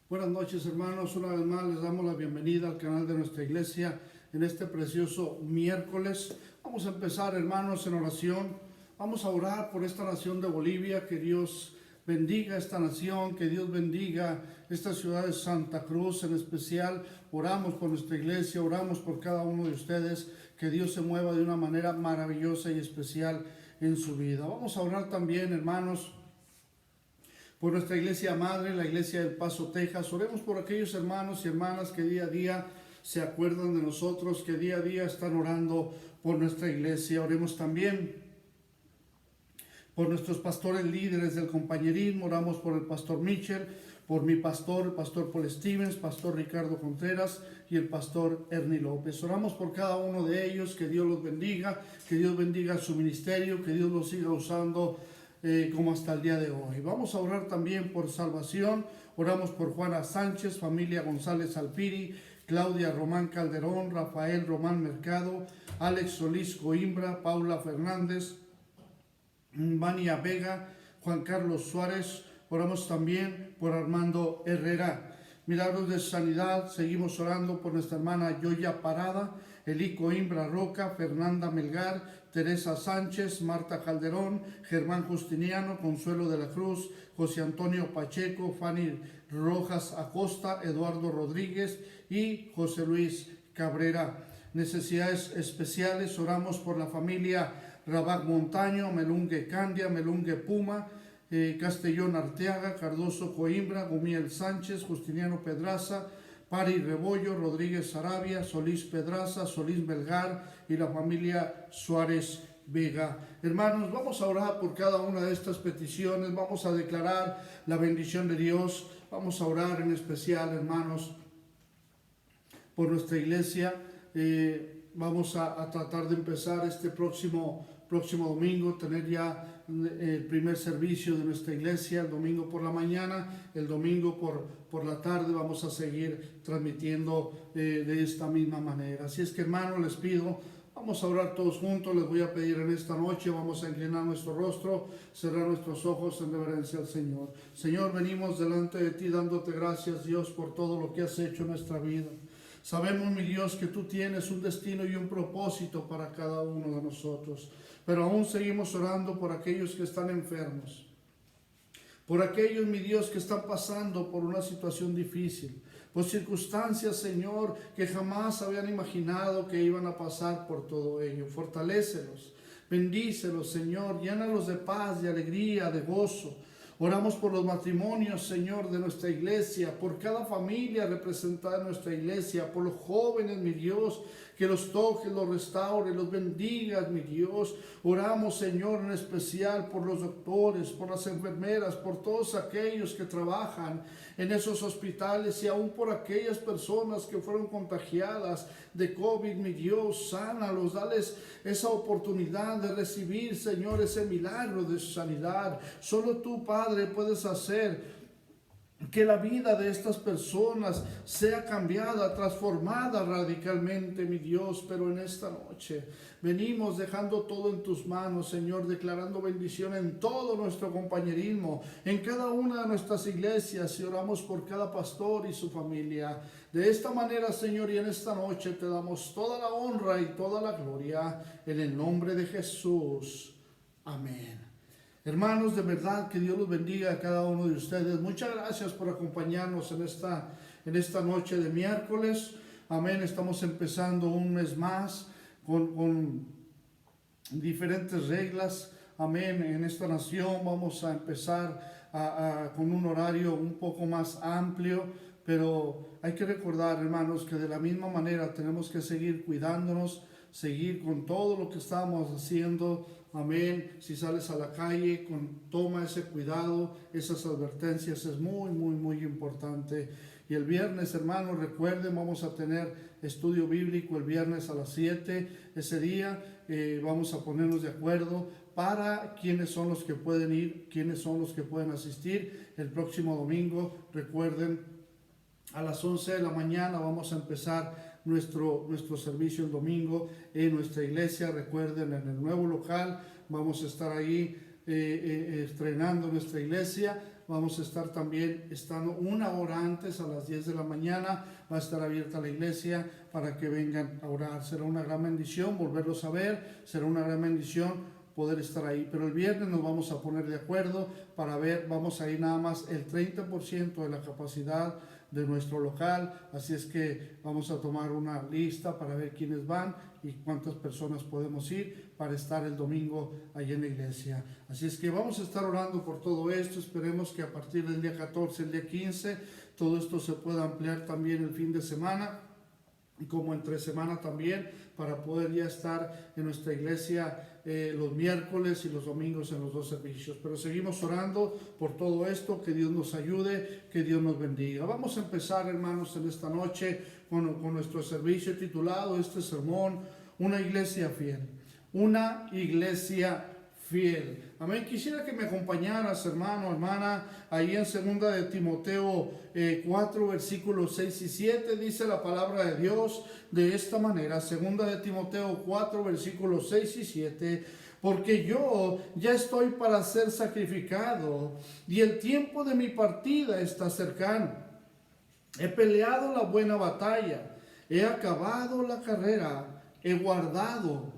Buenas noches, hermanos. Una vez más les damos la bienvenida al canal de nuestra iglesia en este precioso miércoles. Vamos a empezar, hermanos, en oración. Vamos a orar por esta nación de Bolivia. Que Dios bendiga esta nación, que Dios bendiga esta ciudad de Santa Cruz en especial. Oramos por nuestra iglesia, oramos por cada uno de ustedes. Que Dios se mueva de una manera maravillosa y especial en su vida. Vamos a orar también, hermanos, por nuestra iglesia madre, la iglesia del Paso, Texas. Oremos por aquellos hermanos y hermanas que día a día se acuerdan de nosotros, que día a día están orando por nuestra iglesia. Oremos también por nuestros pastores líderes del compañerismo. Oramos por el pastor Mitchell, por mi pastor, el pastor Paul Stevens, pastor Ricardo Contreras y el pastor Ernie López. Oramos por cada uno de ellos, que Dios los bendiga, que Dios bendiga su ministerio, que Dios los siga usando como hasta el día de hoy. Vamos a orar también por salvación. Oramos por Juana Sánchez, familia González Alpiri, Claudia Román Calderón, Rafael Román Mercado, Alex Solís Coimbra, Paula Fernández, Vania Vega, Juan Carlos Suárez. Oramos también por Armando Herrera. Milagros de sanidad. Seguimos orando por nuestra hermana Yoya Parada, Eli Coimbra Roca, Fernanda Melgar, Teresa Sánchez, Marta Calderón, Germán Justiniano, Consuelo de la Cruz, José Antonio Pacheco, Fanny Rojas Acosta, Eduardo Rodríguez y José Luis Cabrera. Necesidades especiales. Oramos por la familia Rabac Montaño, Melungue Candia, Melungue Puma, Castellón Arteaga, Cardoso Coimbra, Gumiel Sánchez, Justiniano Pedraza, Pari Rebollo, Rodríguez Sarabia, Solís Pedraza, Solís Belgar y la familia Suárez Vega. Hermanos, vamos a orar por cada una de estas peticiones. Vamos a declarar la bendición de Dios. Vamos a orar en especial, hermanos, por nuestra iglesia. Vamos a tratar de empezar este próximo domingo, tener ya el primer servicio de nuestra iglesia, el domingo por la mañana, el domingo por la tarde vamos a seguir transmitiendo de esta misma manera. Así es que, hermanos, les pido, vamos a orar todos juntos. Les voy a pedir en esta noche, vamos a inclinar nuestro rostro, cerrar nuestros ojos en reverencia al Señor. Señor, venimos delante de ti dándote gracias, Dios, por todo lo que has hecho en nuestra vida. Sabemos, mi Dios, que tú tienes un destino y un propósito para cada uno de nosotros, pero aún seguimos orando por aquellos que están enfermos, por aquellos, mi Dios, que están pasando por una situación difícil, por circunstancias, Señor, que jamás habían imaginado que iban a pasar por todo ello. Fortalécelos, bendícelos, Señor, llénalos de paz, de alegría, de gozo. Oramos por los matrimonios, Señor, de nuestra iglesia, por cada familia representada en nuestra iglesia, por los jóvenes, mi Dios, que los toques, los restaures, los bendigas, mi Dios. Oramos, Señor, en especial por los doctores, por las enfermeras, por todos aquellos que trabajan en esos hospitales y aún por aquellas personas que fueron contagiadas de COVID, mi Dios. Sánalos, dales esa oportunidad de recibir, Señor, ese milagro de sanidad. Solo tú, Padre, puedes hacer que la vida de estas personas sea cambiada, transformada radicalmente, mi Dios. Pero en esta noche venimos dejando todo en tus manos, Señor, declarando bendición en todo nuestro compañerismo, en cada una de nuestras iglesias, y oramos por cada pastor y su familia. De esta manera, Señor, y en esta noche te damos toda la honra y toda la gloria, en el nombre de Jesús. Amén. Hermanos, de verdad que Dios los bendiga a cada uno de ustedes. Muchas gracias por acompañarnos en esta noche de miércoles. Amén. Estamos empezando un mes más con diferentes reglas. Amén. En esta nación vamos a empezar con un horario un poco más amplio. Pero hay que recordar, hermanos, que de la misma manera tenemos que seguir cuidándonos, seguir con todo lo que estamos haciendo. Amén. Si sales a la calle, toma ese cuidado, esas advertencias, es muy, muy, muy importante. Y el viernes, hermanos, recuerden, vamos a tener estudio bíblico el viernes a las 7. Ese día vamos a ponernos de acuerdo para quiénes son los que pueden ir, quiénes son los que pueden asistir. El próximo domingo, recuerden, a las 11 de la mañana vamos a empezar nuestro servicio el domingo en nuestra iglesia. Recuerden, en el nuevo local vamos a estar ahí estrenando nuestra iglesia. Vamos a estar también estando una hora antes, a las 10 de la mañana, va a estar abierta la iglesia para que vengan a orar. Será una gran bendición volverlos a ver, será una gran bendición poder estar ahí. Pero el viernes nos vamos a poner de acuerdo para ver, vamos a ir nada más el 30% de la capacidad de nuestro local, así es que vamos a tomar una lista para ver quiénes van y cuántas personas podemos ir para estar el domingo allí en la iglesia. Así es que vamos a estar orando por todo esto. Esperemos que a partir del día 14, el día 15, todo esto se pueda ampliar también el fin de semana y como entre semana también, para poder ya estar en nuestra iglesia los miércoles y los domingos en los dos servicios. Pero seguimos orando por todo esto, que Dios nos ayude, que Dios nos bendiga. Vamos a empezar, hermanos, en esta noche con nuestro servicio titulado este sermón, Una iglesia fiel. Una iglesia fiel. Amén. Quisiera que me acompañaras, hermano, hermana, ahí en 2 de Timoteo 4, versículos 6 y 7, dice la palabra de Dios de esta manera. 2 de Timoteo 4, versículos 6 y 7. Porque yo ya estoy para ser sacrificado y el tiempo de mi partida está cercano. He peleado la buena batalla, he acabado la carrera, he guardado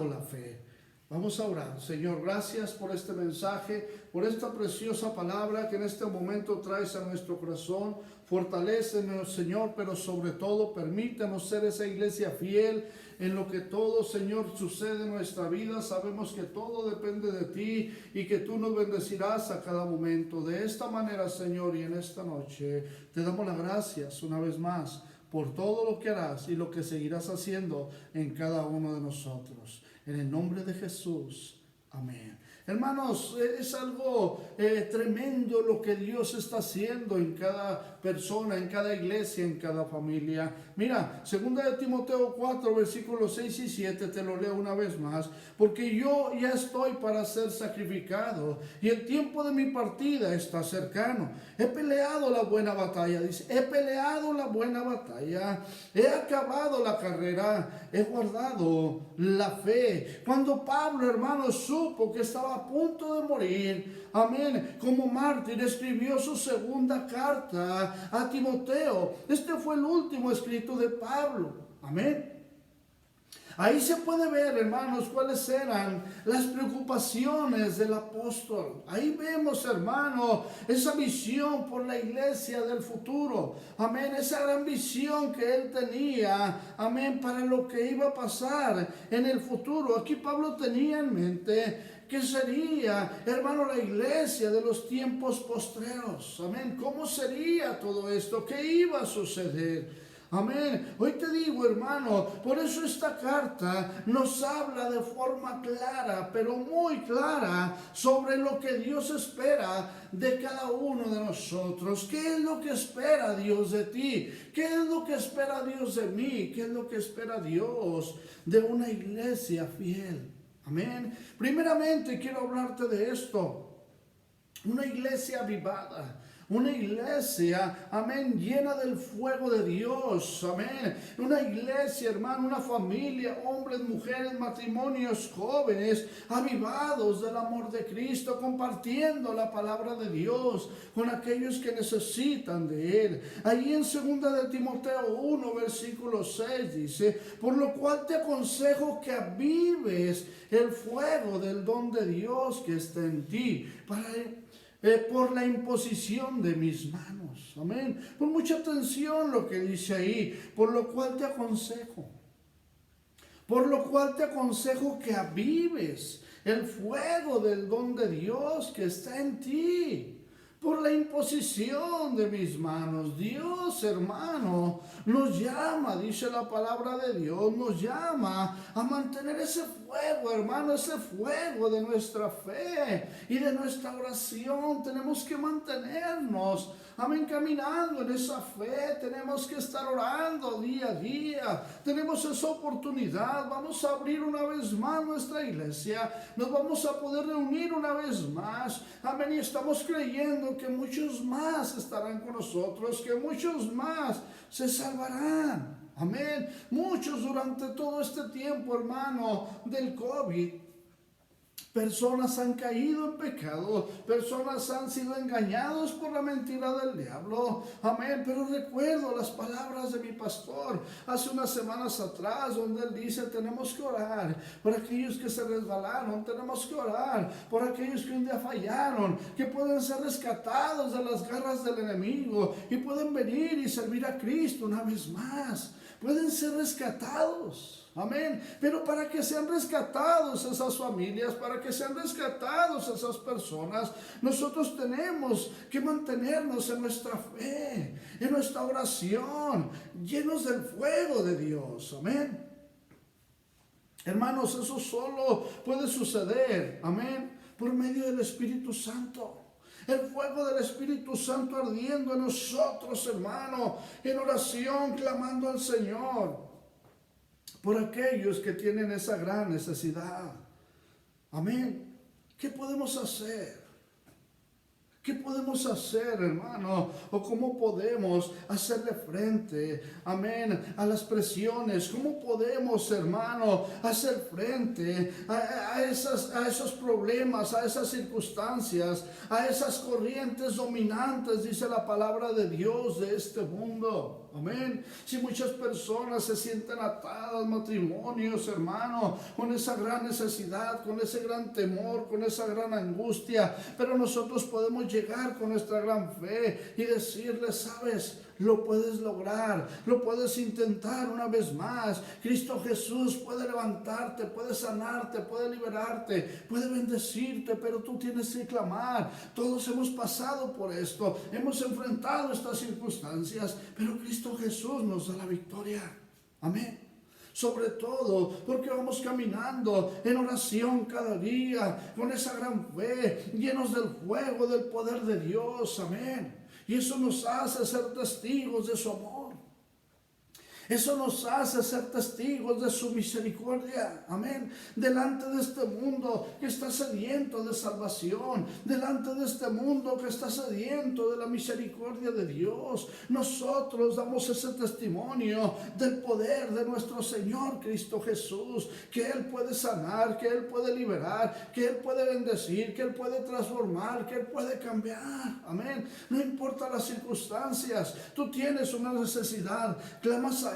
la fe. Vamos a orar. Señor, gracias por este mensaje, por esta preciosa palabra que en este momento traes a nuestro corazón. Fortalécenos, Señor, pero sobre todo permítanos ser esa iglesia fiel en lo que todo, Señor, sucede en nuestra vida. Sabemos que todo depende de ti y que tú nos bendecirás a cada momento. De esta manera, Señor, y en esta noche te damos las gracias una vez más por todo lo que harás y lo que seguirás haciendo en cada uno de nosotros. En el nombre de Jesús. Amén. Hermanos, es algo tremendo lo que Dios está haciendo en cada persona, en cada iglesia, en cada familia. Mira, 2 de Timoteo 4, versículos 6 y 7, te lo leo una vez más. Porque yo ya estoy para ser sacrificado y el tiempo de mi partida está cercano. He peleado la buena batalla, dice, he peleado la buena batalla, he acabado la carrera, he guardado la fe. Cuando Pablo, hermano, supo que estaba a punto de morir, amén, como mártir, escribió su segunda carta a Timoteo. Este fue el último escrito de Pablo, amén. Ahí se puede ver, hermanos, cuáles eran las preocupaciones del apóstol. Ahí vemos, hermano, esa visión por la iglesia del futuro. Amén, esa gran visión que él tenía, amén, para lo que iba a pasar en el futuro. Aquí Pablo tenía en mente que sería, hermano, la iglesia de los tiempos postreros. Amén, ¿cómo sería todo esto? ¿Qué iba a suceder? Amén. Hoy te digo, hermano, por eso esta carta nos habla de forma clara, pero muy clara, sobre lo que Dios espera de cada uno de nosotros. ¿Qué es lo que espera Dios de ti? ¿Qué es lo que espera Dios de mí? ¿Qué es lo que espera Dios de una iglesia fiel? Amén. Primeramente quiero hablarte de esto. Una iglesia avivada. Una iglesia, amén, llena del fuego de Dios, amén. Una iglesia, hermano, una familia, hombres, mujeres, matrimonios, jóvenes, avivados del amor de Cristo, compartiendo la palabra de Dios con aquellos que necesitan de Él. Ahí en 2 de Timoteo 1, versículo 6 dice, por lo cual te aconsejo que avives el fuego del don de Dios que está en ti, por la imposición de mis manos. Amén. Pon mucha atención lo que dice ahí. Por lo cual te aconsejo. Por lo cual te aconsejo que avives el fuego del don de Dios que está en ti. Por la imposición de mis manos. Dios, hermano, nos llama, dice la palabra de Dios, nos llama a mantener ese fuego, hermano, ese fuego de nuestra fe y de nuestra oración. Tenemos que mantenernos, amén, caminando en esa fe. Tenemos que estar orando día a día. Tenemos esa oportunidad. Vamos a abrir una vez más nuestra iglesia. Nos vamos a poder reunir una vez más. Amén. Y estamos creyendo que muchos más estarán con nosotros, que muchos más se salvarán. Amén. Muchos durante todo este tiempo, hermano, del COVID, Personas han caído en pecado, personas han sido engañados por la mentira del diablo, amén. Pero recuerdo las palabras de mi pastor hace unas semanas atrás, donde él dice: tenemos que orar por aquellos que se resbalaron, tenemos que orar por aquellos que un día fallaron, que pueden ser rescatados de las garras del enemigo y pueden venir y servir a Cristo una vez más, pueden ser rescatados. Amén. Pero para que sean rescatados esas familias, para que sean rescatados esas personas, nosotros tenemos que mantenernos en nuestra fe, en nuestra oración, llenos del fuego de Dios. Amén. Hermanos, eso solo puede suceder, amén, por medio del Espíritu Santo. El fuego del Espíritu Santo ardiendo en nosotros, hermano, en oración, clamando al Señor por aquellos que tienen esa gran necesidad. Amén. ¿Qué podemos hacer? ¿Qué podemos hacer, hermano? ¿O cómo podemos hacerle frente, amén, a las presiones? ¿Cómo podemos, hermano, hacer frente a esos problemas, a esas circunstancias, a esas corrientes dominantes, dice la palabra de Dios, de este mundo? Amén. Si muchas personas se sienten atadas, matrimonios, hermano, con esa gran necesidad, con ese gran temor, con esa gran angustia, pero nosotros podemos llegar con nuestra gran fe y decirles: sabes, lo puedes lograr, lo puedes intentar una vez más. Cristo Jesús puede levantarte, puede sanarte, puede liberarte, puede bendecirte, pero tú tienes que clamar. Todos hemos pasado por esto, hemos enfrentado estas circunstancias, pero Cristo Jesús nos da la victoria. Amén. Sobre todo porque vamos caminando en oración cada día, con esa gran fe, llenos del fuego, del poder de Dios. Amén. Y eso nos hace ser testigos de su amor. Eso nos hace ser testigos de su misericordia, amén, delante de este mundo que está sediento de salvación, delante de este mundo que está sediento de la misericordia de Dios. Nosotros damos ese testimonio del poder de nuestro Señor Cristo Jesús, que Él puede sanar, que Él puede liberar, que Él puede bendecir, que Él puede transformar, que Él puede cambiar, amén. No importa las circunstancias, tú tienes una necesidad, clamas a Él.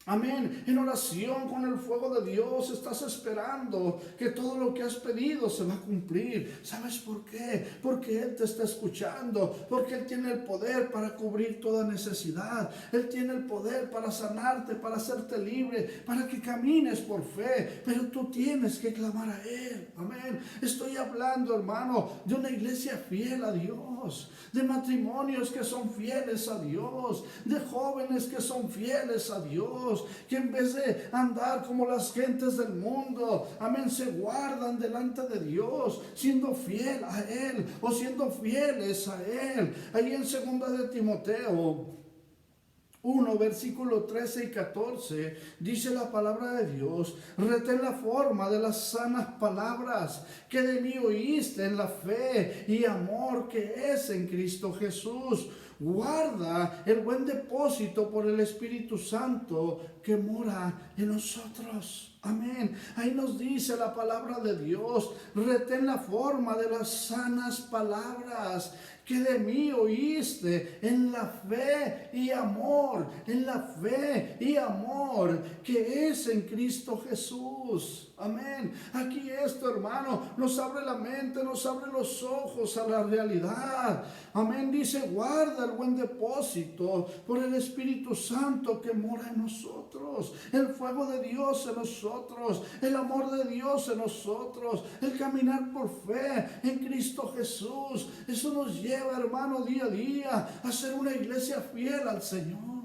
Amén. En oración con el fuego de Dios estás esperando que todo lo que has pedido se va a cumplir. ¿Sabes por qué? Porque Él te está escuchando, porque Él tiene el poder para cubrir toda necesidad. Él tiene el poder para sanarte, para hacerte libre, para que camines por fe. Pero tú tienes que clamar a Él. Amén. Estoy hablando, hermano, de una iglesia fiel a Dios, de matrimonios que son fieles a Dios, de jóvenes que son fieles a Dios, que en vez de andar como las gentes del mundo, amén, se guardan delante de Dios, siendo fiel a Él o siendo fieles a Él. Ahí en 2 de Timoteo 1, versículo 13 y 14, dice la palabra de Dios: retén la forma de las sanas palabras que de mí oíste en la fe y amor que es en Cristo Jesús. Guarda el buen depósito por el Espíritu Santo que mora en nosotros. Amén. Ahí nos dice la palabra de Dios: retén la forma de las sanas palabras que de mí oíste en la fe y amor, en la fe y amor que es en Cristo Jesús. Amén. Aquí esto, hermano, nos abre la mente, nos abre los ojos a la realidad. Amén. Dice: guarda el buen depósito por el Espíritu Santo que mora en nosotros, el fuego de Dios en nosotros, el amor de Dios en nosotros, el caminar por fe en Cristo Jesús. Eso nos lleva, hermano, día a día a ser una iglesia fiel al Señor.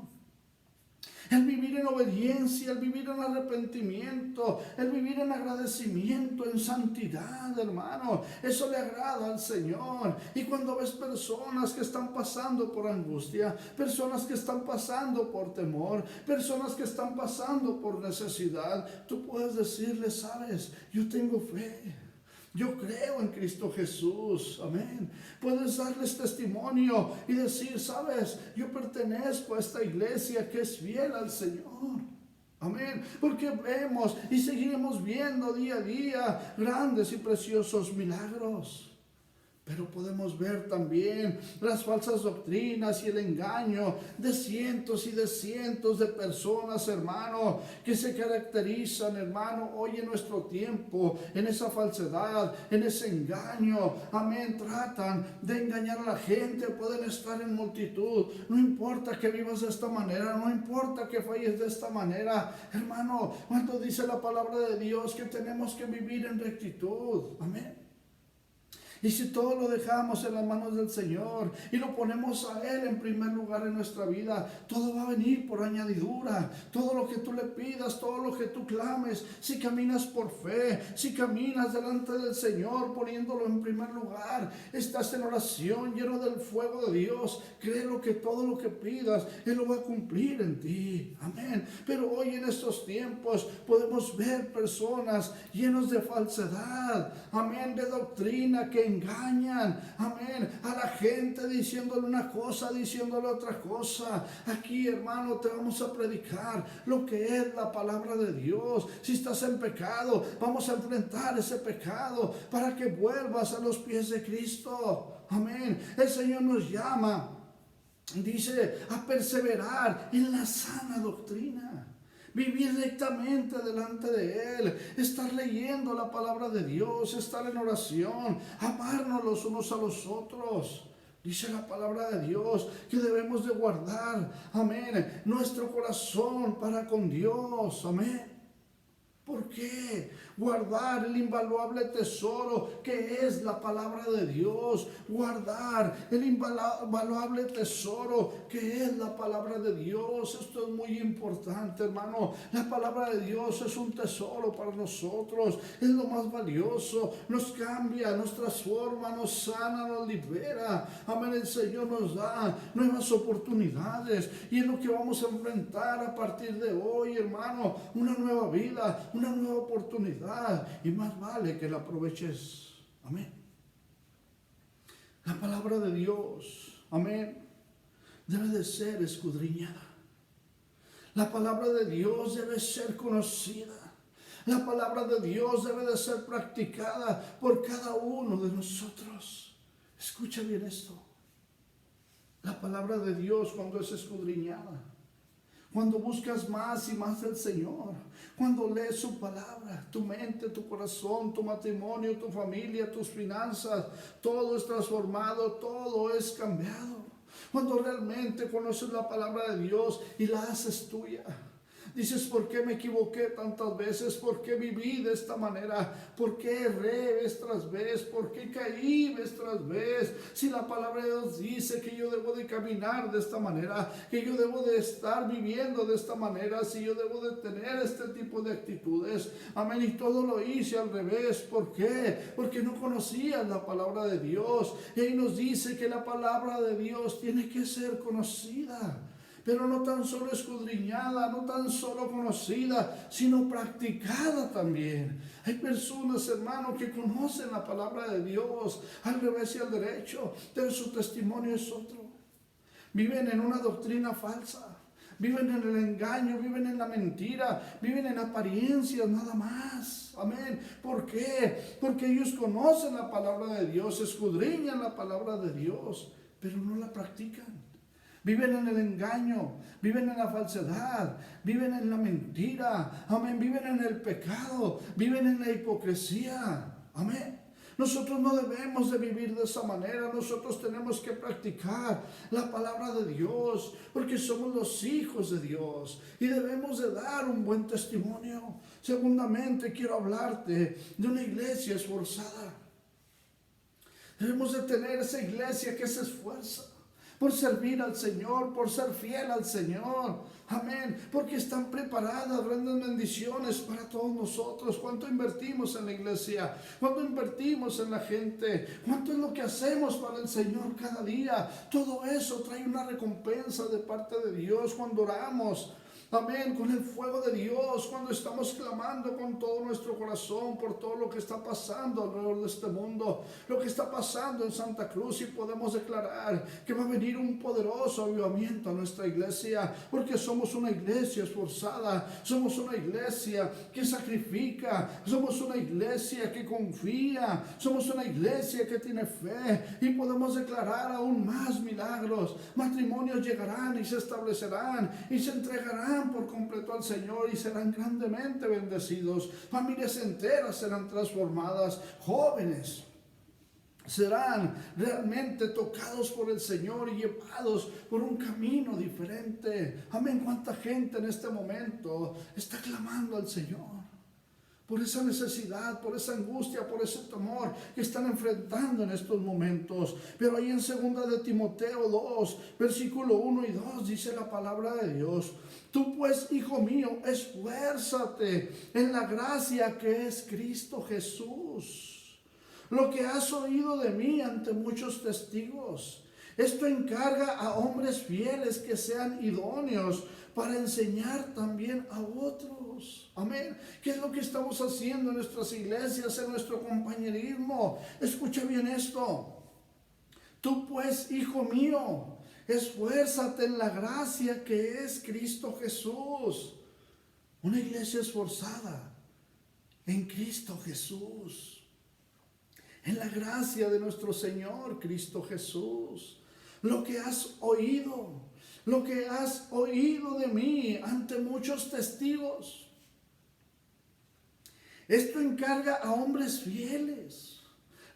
El vivir en obediencia, el vivir en arrepentimiento, el vivir en agradecimiento, en santidad, hermano. Eso le agrada al Señor. Y cuando ves personas que están pasando por angustia, personas que están pasando por temor, personas que están pasando por necesidad, tú puedes decirles: sabes, yo tengo fe. Yo creo en Cristo Jesús, amén. Puedes darles testimonio y decir: sabes, yo pertenezco a esta iglesia que es fiel al Señor. Amén. Porque vemos y seguiremos viendo día a día grandes y preciosos milagros. Pero podemos ver también las falsas doctrinas y el engaño de cientos y de cientos de personas, hermano, que se caracterizan, hermano, hoy en nuestro tiempo, en esa falsedad, en ese engaño. Amén. Tratan de engañar a la gente, pueden estar en multitud. No importa que vivas de esta manera, no importa que falles de esta manera, hermano. Cuando dice la palabra de Dios que tenemos que vivir en rectitud. Amén. Y si todo lo dejamos en las manos del Señor y lo ponemos a Él en primer lugar en nuestra vida, todo va a venir por añadidura. Todo lo que tú le pidas, todo lo que tú clames, si caminas por fe, si caminas delante del Señor poniéndolo en primer lugar, estás en oración lleno del fuego de Dios, créelo que todo lo que pidas Él lo va a cumplir en ti. Amén. Pero hoy en estos tiempos podemos ver personas llenos de falsedad, amén, de doctrina que engañan, amén, a la gente diciéndole una cosa, diciéndole otra cosa. Aquí, hermano, te vamos a predicar lo que es la palabra de Dios. Si estás en pecado, vamos a enfrentar ese pecado para que vuelvas a los pies de Cristo. Amén. El Señor nos llama, dice, a perseverar en la sana doctrina. Vivir rectamente delante de Él, estar leyendo la palabra de Dios, estar en oración, amarnos los unos a los otros. Dice la palabra de Dios que debemos de guardar, amén, nuestro corazón para con Dios, amén. ¿Por qué? Guardar el invaluable tesoro que es la palabra de Dios. Guardar el invaluable tesoro que es la palabra de Dios. Esto es muy importante, hermano. La palabra de Dios es un tesoro para nosotros. Es lo más valioso. Nos cambia, nos transforma, nos sana, nos libera. Amén. El Señor nos da nuevas oportunidades. Y es lo que vamos a enfrentar a partir de hoy, hermano. Una nueva vida, una nueva oportunidad, y más vale que la aproveches. Amén. La palabra de Dios, amén, debe de ser escudriñada. La palabra de Dios debe ser conocida. La palabra de Dios debe de ser practicada por cada uno de nosotros. Escucha bien esto. La palabra de Dios, cuando es escudriñada, cuando buscas más y más del Señor, cuando lees su palabra, tu mente, tu corazón, tu matrimonio, tu familia, tus finanzas, todo es transformado, todo es cambiado. Cuando realmente conoces la palabra de Dios y la haces tuya. Dices, ¿por qué me equivoqué tantas veces? ¿Por qué viví de esta manera? ¿Por qué erré vez tras vez? ¿Por qué caí vez tras vez? Si la palabra de Dios dice que yo debo de caminar de esta manera, que yo debo de estar viviendo de esta manera, si yo debo de tener este tipo de actitudes. Amén. Y todo lo hice al revés. ¿Por qué? Porque no conocías la palabra de Dios. Y ahí nos dice que la palabra de Dios tiene que ser conocida. Pero no tan solo escudriñada, no tan solo conocida, sino practicada también. Hay personas, hermanos, que conocen la palabra de Dios al revés y al derecho, pero su testimonio es otro. Viven en una doctrina falsa, viven en el engaño, viven en la mentira, viven en apariencias nada más. Amén. ¿Por qué? Porque ellos conocen la palabra de Dios, escudriñan la palabra de Dios, pero no la practican. Viven en el engaño, viven en la falsedad, viven en la mentira, amén, viven en el pecado, viven en la hipocresía, amén. Nosotros no debemos de vivir de esa manera, nosotros tenemos que practicar la palabra de Dios, porque somos los hijos de Dios y debemos de dar un buen testimonio. Segundamente, quiero hablarte de una iglesia esforzada. Debemos de tener esa iglesia que se esfuerza por servir al Señor, por ser fiel al Señor, amén, porque están preparadas grandes bendiciones para todos nosotros. ¿Cuánto invertimos en la iglesia? ¿Cuánto invertimos en la gente? ¿Cuánto es lo que hacemos para el Señor cada día? Todo eso trae una recompensa de parte de Dios cuando oramos. amén, con el fuego de Dios, cuando estamos clamando con todo nuestro corazón por todo lo que está pasando alrededor de este mundo, lo que está pasando en Santa Cruz, y podemos declarar que va a venir un poderoso avivamiento a nuestra iglesia, porque somos una iglesia esforzada, somos una iglesia que sacrifica, somos una iglesia que confía, somos una iglesia que tiene fe, y podemos declarar aún más milagros. Matrimonios llegarán y se establecerán y se entregarán por completo al Señor y serán grandemente bendecidos. Familias enteras serán transformadas, jóvenes serán realmente tocados por el Señor y llevados por un camino diferente. Amén. Cuánta gente en este momento está clamando al Señor por esa necesidad, por esa angustia, por ese temor que están enfrentando en estos momentos. Pero ahí en 2 de Timoteo 2, versículo 1 y 2, dice la palabra de Dios: tú pues, hijo mío, esfuérzate en la gracia que es Cristo Jesús. Lo que has oído de mí ante muchos testigos, esto encarga a hombres fieles que sean idóneos para enseñar también a otros. Amén. ¿Qué es lo que estamos haciendo en nuestras iglesias, en nuestro compañerismo? Escucha bien esto. Tú pues, hijo mío, esfuérzate en la gracia que es Cristo Jesús. Una iglesia esforzada en Cristo Jesús, en la gracia de nuestro Señor Cristo Jesús. Lo que has oído de mí ante muchos testigos, esto encarga a hombres fieles,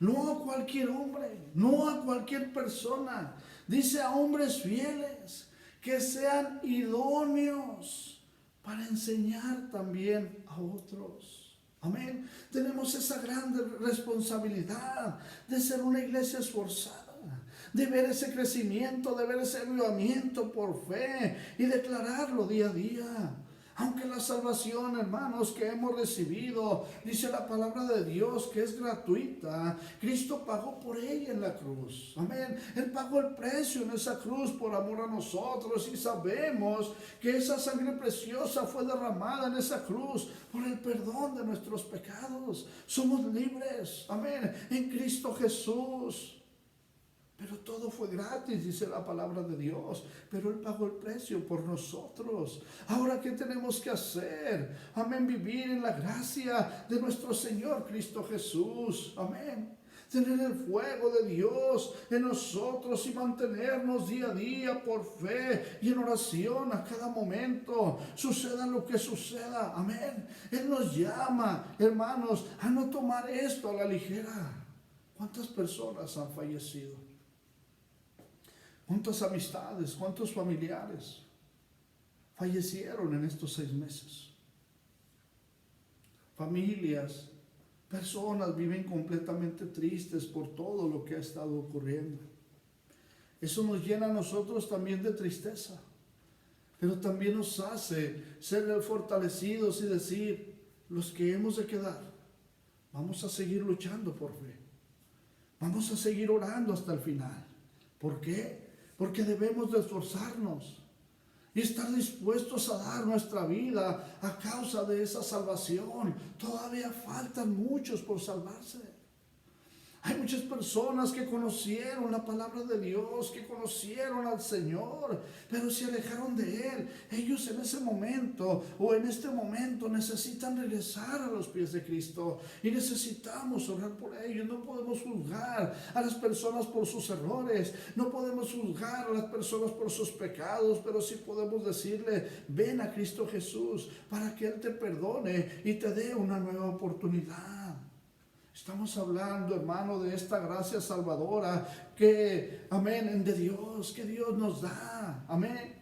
no a cualquier hombre, no a cualquier persona. Dice a hombres fieles que sean idóneos para enseñar también a otros. Amén. Tenemos esa gran responsabilidad de ser una iglesia esforzada, de ver ese crecimiento, de ver ese avivamiento por fe y declararlo día a día. Aunque la salvación, hermanos, que hemos recibido, dice la palabra de Dios que es gratuita, Cristo pagó por ella en la cruz. Amén. Él pagó el precio en esa cruz por amor a nosotros, y sabemos que esa sangre preciosa fue derramada en esa cruz por el perdón de nuestros pecados. Somos libres, amén, en Cristo Jesús. Pero todo fue gratis, dice la palabra de Dios. Pero Él pagó el precio por nosotros. Ahora, ¿qué tenemos que hacer? Amén, vivir en la gracia de nuestro Señor Cristo Jesús. Amén. Tener el fuego de Dios en nosotros y mantenernos día a día por fe y en oración a cada momento. Suceda lo que suceda. Amén. Él nos llama, hermanos, a no tomar esto a la ligera. ¿Cuántas personas han fallecido? ¿Cuántas amistades, cuántos familiares fallecieron en estos 6 meses? Familias, personas viven completamente tristes por todo lo que ha estado ocurriendo. Eso nos llena a nosotros también de tristeza, pero también nos hace ser fortalecidos y decir: los que hemos de quedar, vamos a seguir luchando por fe, vamos a seguir orando hasta el final. ¿Por qué? Porque debemos de esforzarnos y estar dispuestos a dar nuestra vida a causa de esa salvación. Todavía faltan muchos por salvarse. Hay muchas personas que conocieron la palabra de Dios, que conocieron al Señor, pero se alejaron de Él. Ellos en ese momento o en este momento necesitan regresar a los pies de Cristo y necesitamos orar por ellos. No podemos juzgar a las personas por sus errores, no podemos juzgar a las personas por sus pecados, pero sí podemos decirle: ven a Cristo Jesús para que Él te perdone y te dé una nueva oportunidad. Estamos hablando, hermano, de esta gracia salvadora que, amén, de Dios, que Dios nos da. Amén.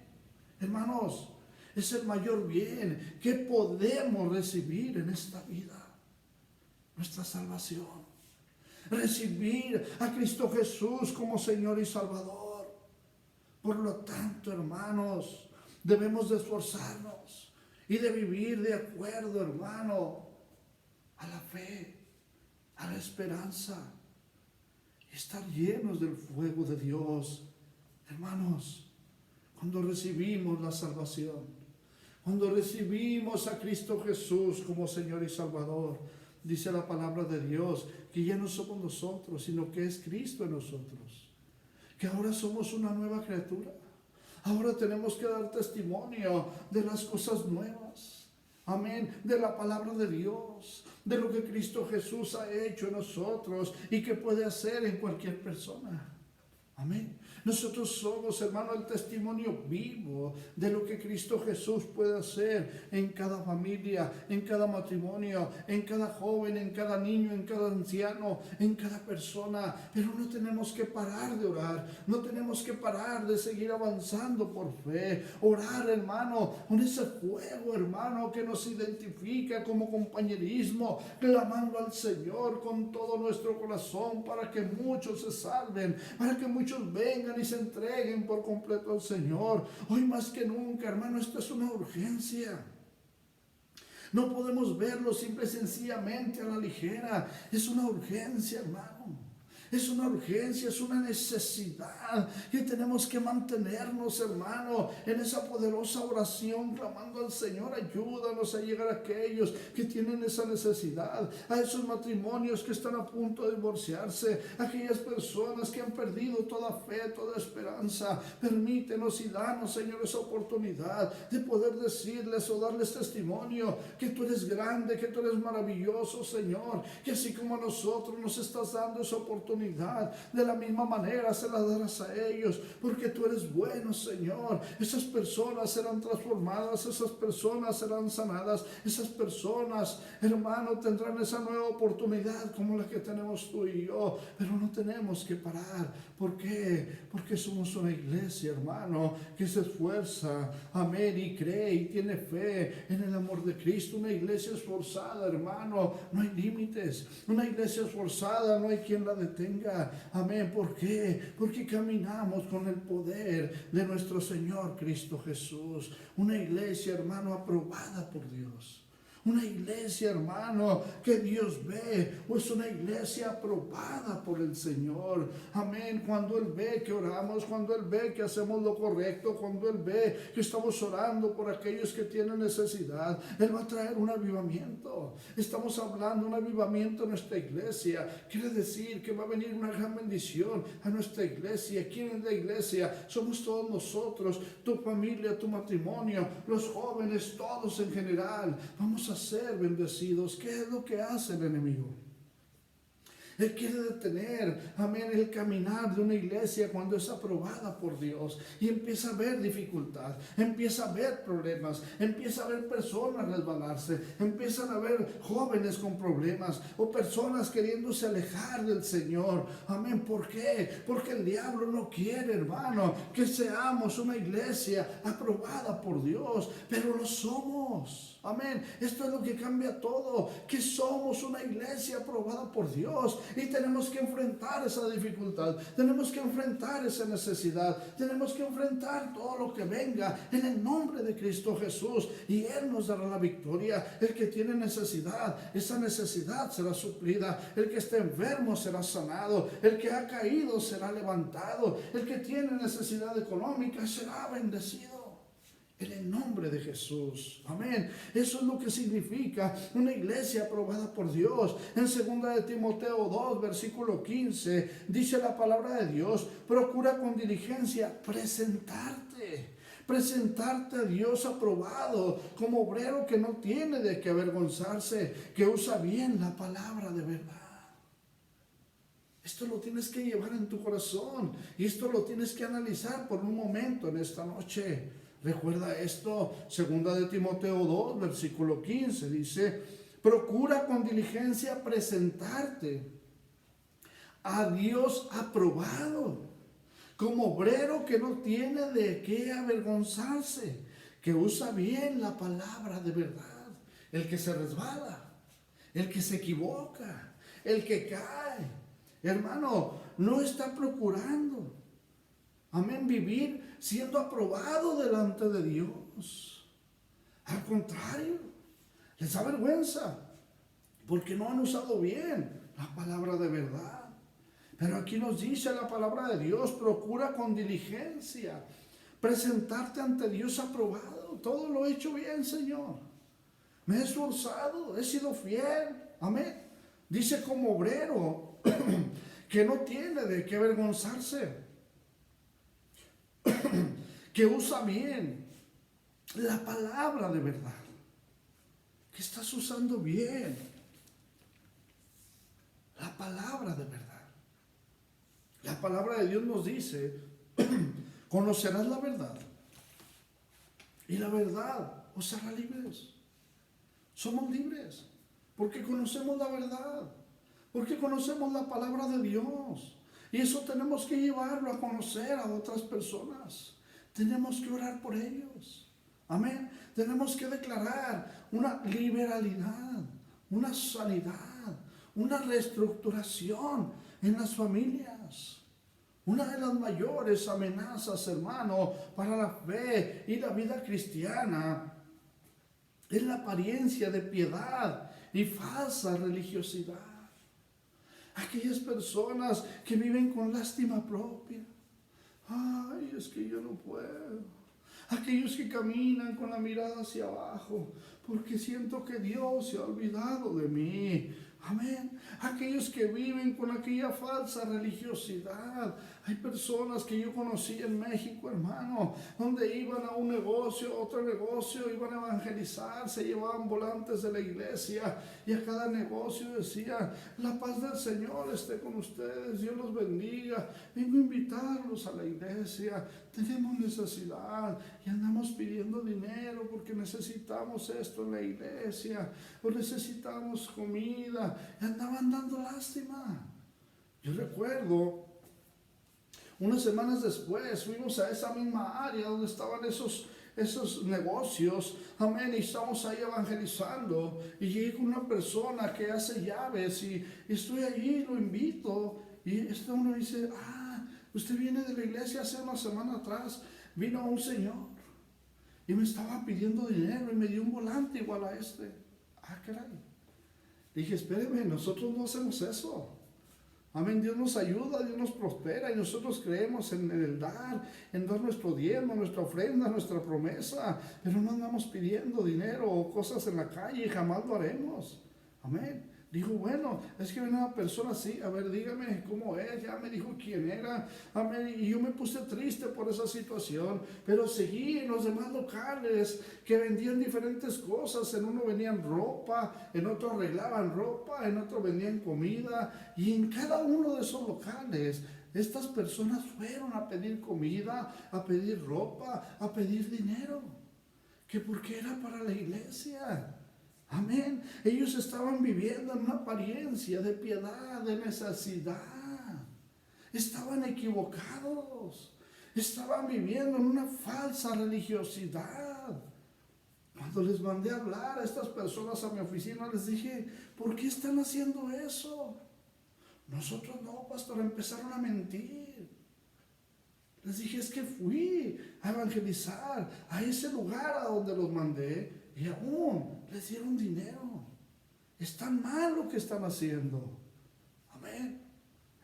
Hermanos, es el mayor bien que podemos recibir en esta vida. Nuestra salvación. Recibir a Cristo Jesús como Señor y Salvador. Por lo tanto, hermanos, debemos de esforzarnos y de vivir de acuerdo, hermano, a la fe, a la esperanza, y estar llenos del fuego de Dios. Hermanos, cuando recibimos la salvación, Cuando recibimos a Cristo Jesús como Señor y Salvador, dice la palabra de Dios que ya no somos nosotros, sino que es Cristo en nosotros. Que ahora somos una nueva criatura. Ahora tenemos que dar testimonio de las cosas nuevas. Amén. De la palabra de Dios, de lo que Cristo Jesús ha hecho en nosotros y que puede hacer en cualquier persona. Amén. Nosotros somos, hermano, el testimonio vivo de lo que Cristo Jesús puede hacer en cada familia, en cada matrimonio, en cada joven, en cada niño, en cada anciano, en cada persona. Pero no tenemos que parar de orar, no tenemos que parar de seguir avanzando por fe. Orar, hermano, con ese fuego, hermano, que nos identifica como compañerismo, clamando al Señor con todo nuestro corazón para que muchos se salven, para que muchos vengan y se entreguen por completo al Señor. Hoy más que nunca, hermano, esto es una urgencia. No podemos verlo simple y sencillamente a la ligera. Es una urgencia, hermano. Es una urgencia, es una necesidad que tenemos que mantenernos, hermano, en esa poderosa oración, clamando al Señor. Ayúdanos a llegar a aquellos que tienen esa necesidad, a esos matrimonios que están a punto de divorciarse, a aquellas personas que han perdido toda fe, toda esperanza. Permítenos y danos, Señor, esa oportunidad de poder decirles o darles testimonio que tú eres grande, que tú eres maravilloso, Señor, que así como a nosotros nos estás dando esa oportunidad, de la misma manera se la darás a ellos, porque tú eres bueno, Señor. Esas personas serán transformadas, esas personas serán sanadas, esas personas, hermano, tendrán esa nueva oportunidad como la que tenemos tú y yo. Pero no tenemos que parar. ¿Por qué? Porque somos una iglesia, hermano, que se esfuerza, amén, y cree y tiene fe en el amor de Cristo. Una iglesia esforzada, hermano, no hay límites. Una iglesia esforzada, no hay quien la detenga. Amén. ¿Por qué? Porque caminamos con el poder de nuestro Señor Cristo Jesús. Una iglesia, hermano, aprobada por Dios. Una iglesia, hermano, que Dios ve, o es una iglesia aprobada por el Señor. Amén. Cuando Él ve que oramos, cuando Él ve que hacemos lo correcto, cuando Él ve que estamos orando por aquellos que tienen necesidad, Él va a traer un avivamiento. Estamos hablando de un avivamiento en nuestra iglesia. Quiere decir que va a venir una gran bendición a nuestra iglesia. ¿Quién es la iglesia? Somos todos nosotros, tu familia, tu matrimonio, los jóvenes, todos en general. Vamos a ser bendecidos. ¿Qué es lo que hace el enemigo? Él quiere detener, amén, el caminar de una iglesia cuando es aprobada por Dios y empieza a haber dificultad, empieza a haber problemas, empieza a haber personas resbalarse, empiezan a haber jóvenes con problemas o personas queriéndose alejar del Señor. Amén. ¿Por qué? Porque el diablo no quiere, hermano, que seamos una iglesia aprobada por Dios, pero lo somos. Amén. Esto es lo que cambia todo, que somos una iglesia aprobada por Dios y tenemos que enfrentar esa dificultad, tenemos que enfrentar esa necesidad, tenemos que enfrentar todo lo que venga en el nombre de Cristo Jesús y Él nos dará la victoria. El que tiene necesidad, esa necesidad será suplida. El que está enfermo será sanado, el que ha caído será levantado, el que tiene necesidad económica será bendecido. En el nombre de Jesús. Amén. Eso es lo que significa una iglesia aprobada por Dios. En 2 de Timoteo 2, versículo 15, dice la palabra de Dios: procura con diligencia presentarte a Dios aprobado, como obrero que no tiene de qué avergonzarse, que usa bien la palabra de verdad. Esto lo tienes que llevar en tu corazón y esto lo tienes que analizar por un momento en esta noche. Recuerda esto, 2 de Timoteo 2, versículo 15, dice: procura con diligencia presentarte a Dios aprobado, como obrero que no tiene de qué avergonzarse, que usa bien la palabra de verdad. El que se resbala, el que se equivoca, el que cae, hermano, no está procurando, amén, vivir siendo aprobado delante de Dios. Al contrario, les da vergüenza porque no han usado bien la palabra de verdad. Pero aquí nos dice la palabra de Dios: procura con diligencia presentarte ante Dios aprobado. Todo lo he hecho bien, Señor. Me he esforzado, he sido fiel. Amén. Dice como obrero que no tiene de qué avergonzarse, que usa bien la palabra de verdad, que estás usando bien la palabra de verdad. La palabra de Dios nos dice, conocerás la verdad y la verdad os hará libres. Somos libres porque conocemos la verdad, porque conocemos la palabra de Dios. Y eso tenemos que llevarlo a conocer a otras personas. Tenemos que orar por ellos. Amén. Tenemos que declarar una liberalidad, una sanidad, una reestructuración en las familias. Una de las mayores amenazas, hermano, para la fe y la vida cristiana es la apariencia de piedad y falsa religiosidad. Aquellas personas que viven con lástima propia. Ay, es que yo no puedo. Aquellos que caminan con la mirada hacia abajo, porque siento que Dios se ha olvidado de mí. Amén. Aquellos que viven con aquella falsa religiosidad. Hay personas que yo conocí en México, hermano, donde iban a un negocio, a otro negocio, iban a evangelizar, se llevaban volantes de la iglesia y a cada negocio decían, la paz del Señor esté con ustedes, Dios los bendiga, vengo a invitarlos a la iglesia, tenemos necesidad y andamos pidiendo dinero porque necesitamos esto en la iglesia, o necesitamos comida, y andaban dando lástima. Yo recuerdo, unas semanas después fuimos a esa misma área donde estaban esos negocios, amén, y estamos ahí evangelizando, y llegué con una persona que hace llaves, y estoy allí, lo invito, y este hombre me dice, usted viene de la iglesia hace una semana atrás, vino un señor, y me estaba pidiendo dinero, y me dio un volante igual a este. Caray. Dije, espéreme, nosotros no hacemos eso. Amén, Dios nos ayuda, Dios nos prospera y nosotros creemos en el dar, en dar nuestro diezmo, nuestra ofrenda, nuestra promesa, pero no andamos pidiendo dinero o cosas en la calle y jamás lo haremos. Amén. Dijo, bueno, es que viene una persona así, a ver, dígame cómo es, ya me dijo quién era, amén, y yo me puse triste por esa situación, pero seguí en los demás locales que vendían diferentes cosas, en uno vendían ropa, en otro arreglaban ropa, en otro vendían comida, y en cada uno de esos locales, estas personas fueron a pedir comida, a pedir ropa, a pedir dinero, que porque era para la iglesia. Amén. Ellos estaban viviendo en una apariencia de piedad, de necesidad. Estaban equivocados. Estaban viviendo en una falsa religiosidad. Cuando les mandé a hablar a estas personas a mi oficina, les dije, ¿por qué están haciendo eso? Nosotros no, pastor, empezaron a mentir. Les dije, es que fui a evangelizar a ese lugar a donde los mandé. Y aún les dieron dinero. Está mal lo que están haciendo. Amén.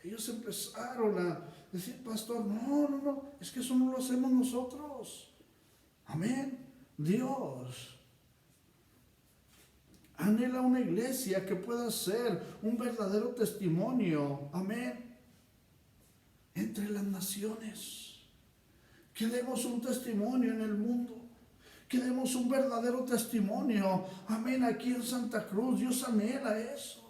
Ellos empezaron a decir, pastor, no, es que eso no lo hacemos nosotros. Amén. Dios anhela una iglesia que pueda ser un verdadero testimonio. Amén. Entre las naciones. Que demos un testimonio en el mundo. Que demos un verdadero testimonio. Amén. Aquí en Santa Cruz, Dios anhela eso.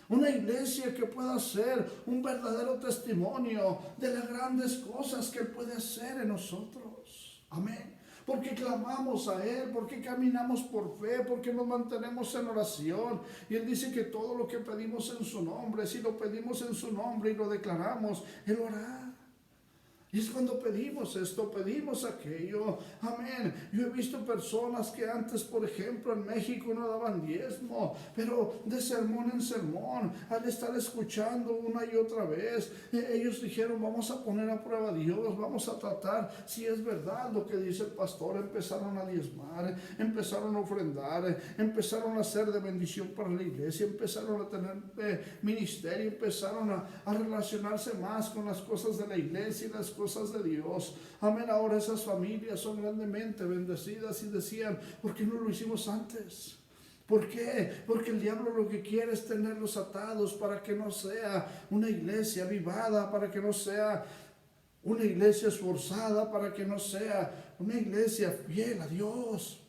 Una iglesia que pueda ser un verdadero testimonio de las grandes cosas que Él puede hacer en nosotros. Amén. Porque clamamos a Él, porque caminamos por fe, porque nos mantenemos en oración. Y Él dice que todo lo que pedimos en su nombre, si lo pedimos en su nombre y lo declaramos, Él lo hará. Y es cuando pedimos esto, pedimos aquello. Amén. Yo he visto personas que antes, por ejemplo, en México no daban diezmo, pero de sermón en sermón, al estar escuchando una y otra vez, ellos dijeron, vamos a poner a prueba a Dios, vamos a tratar si es verdad lo que dice el pastor. Empezaron a diezmar, empezaron a ofrendar, empezaron a ser de bendición para la iglesia, empezaron a tener ministerio, empezaron a relacionarse más con las cosas de la iglesia y las cosas de Dios. Amén. Ahora esas familias son grandemente bendecidas y decían, ¿por qué no lo hicimos antes? ¿Por qué? Porque el diablo lo que quiere es tenerlos atados para que no sea una iglesia avivada, para que no sea una iglesia esforzada, para que no sea una iglesia fiel a Dios.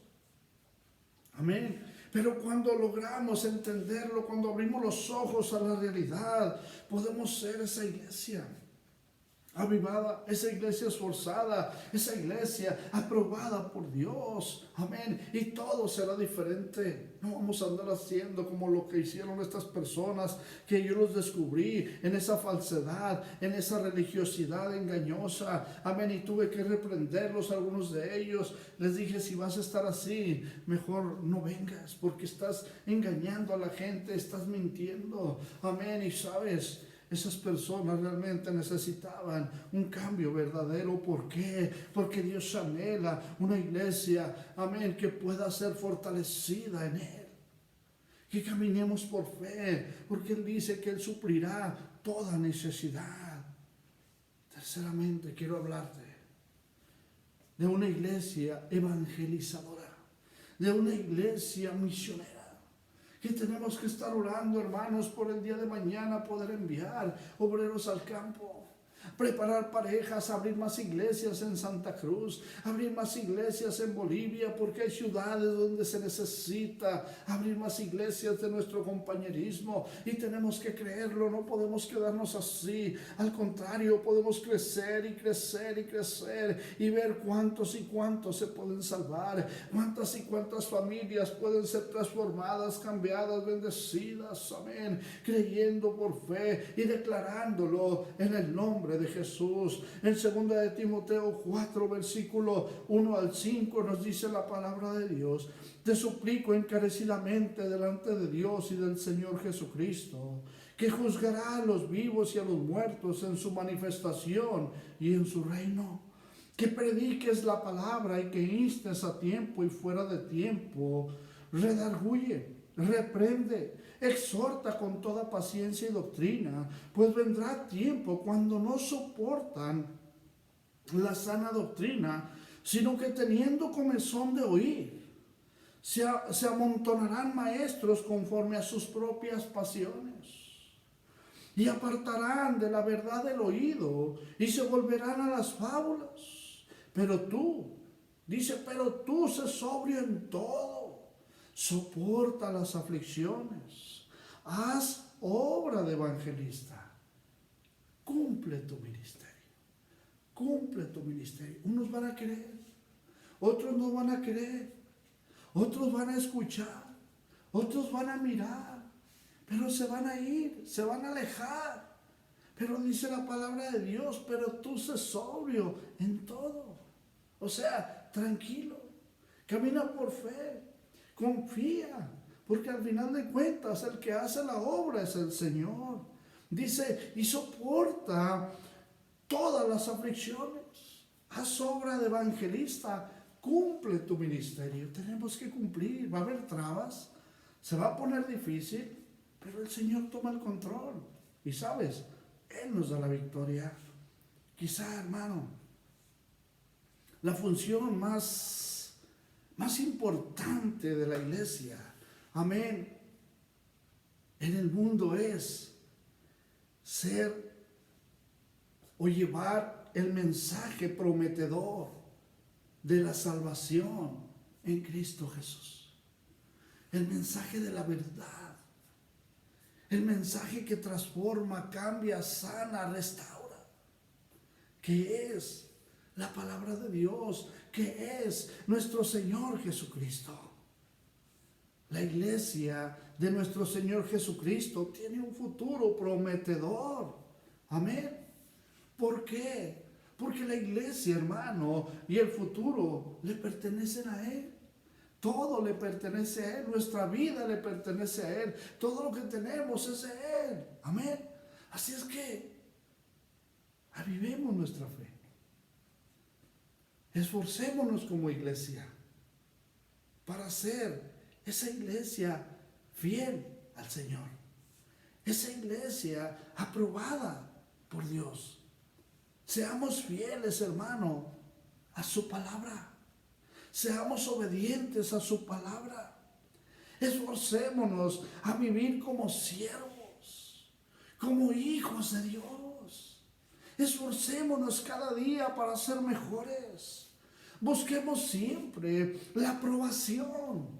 Amén. Pero cuando logramos entenderlo, cuando abrimos los ojos a la realidad, podemos ser esa iglesia avivada, esa iglesia esforzada, esa iglesia aprobada por Dios. Amén. Y todo será diferente. No vamos a andar haciendo como lo que hicieron estas personas que yo los descubrí en esa falsedad, en esa religiosidad engañosa. Amén. Y tuve que reprenderlos, algunos de ellos. Les dije, si vas a estar así, mejor no vengas, porque estás engañando a la gente, estás mintiendo. Amén. Y sabes, esas personas realmente necesitaban un cambio verdadero. ¿Por qué? Porque Dios anhela una iglesia, amén, que pueda ser fortalecida en Él. Que caminemos por fe, porque Él dice que Él suplirá toda necesidad. Terceramente, quiero hablarte de una iglesia evangelizadora, de una iglesia misionera. Que tenemos que estar orando, hermanos, por el día de mañana poder enviar obreros al campo, preparar parejas, abrir más iglesias en Santa Cruz, abrir más iglesias en Bolivia, porque hay ciudades donde se necesita abrir más iglesias de nuestro compañerismo y tenemos que creerlo, no podemos quedarnos así. Al contrario, podemos crecer y crecer y crecer y ver cuántos y cuántos se pueden salvar, cuántas y cuántas familias pueden ser transformadas, cambiadas, bendecidas, amén, creyendo por fe y declarándolo en el nombre de Jesús. En 2 de Timoteo 4, versículo 1 al 5 nos dice la palabra de Dios: te suplico encarecidamente delante de Dios y del Señor Jesucristo, que juzgará a los vivos y a los muertos en su manifestación y en su reino, que prediques la palabra y que instes a tiempo y fuera de tiempo, redarguye, reprende, exhorta con toda paciencia y doctrina, pues vendrá tiempo cuando no soportan la sana doctrina, sino que teniendo comezón de oír, se amontonarán maestros conforme a sus propias pasiones, y apartarán de la verdad el oído, y se volverán a las fábulas. Pero tú, dice, pero tú sé sobrio en todo, soporta las aflicciones, haz obra de evangelista, cumple tu ministerio, cumple tu ministerio. Unos van a creer, otros no van a creer, otros van a escuchar, otros van a mirar, pero se van a ir, se van a alejar. Pero dice la palabra de Dios, pero tú sé sobrio en todo. O sea, tranquilo, camina por fe, confía, porque al final de cuentas el que hace la obra es el Señor. Dice, y soporta todas las aflicciones, haz obra de evangelista, cumple tu ministerio. Tenemos que cumplir, va a haber trabas, se va a poner difícil, pero el Señor toma el control. Y sabes, Él nos da la victoria. Quizá, hermano, la función más importante de la iglesia, amén, en el mundo es ser o llevar el mensaje prometedor de la salvación en Cristo Jesús. El mensaje de la verdad. El mensaje que transforma, cambia, sana, restaura. Que es la palabra de Dios, que es nuestro Señor Jesucristo. La iglesia de nuestro Señor Jesucristo tiene un futuro prometedor. Amén. ¿Por qué? Porque la iglesia, hermano, y el futuro le pertenecen a Él. Todo le pertenece a Él, nuestra vida le pertenece a Él, todo lo que tenemos es de Él. Amén. Así es que avivemos nuestra fe. Esforcémonos como iglesia para ser esa iglesia fiel al Señor, esa iglesia aprobada por Dios. Seamos fieles, hermano, a su palabra. Seamos obedientes a su palabra. Esforcémonos a vivir como siervos, como hijos de Dios. Esforcémonos cada día para ser mejores. Busquemos siempre la aprobación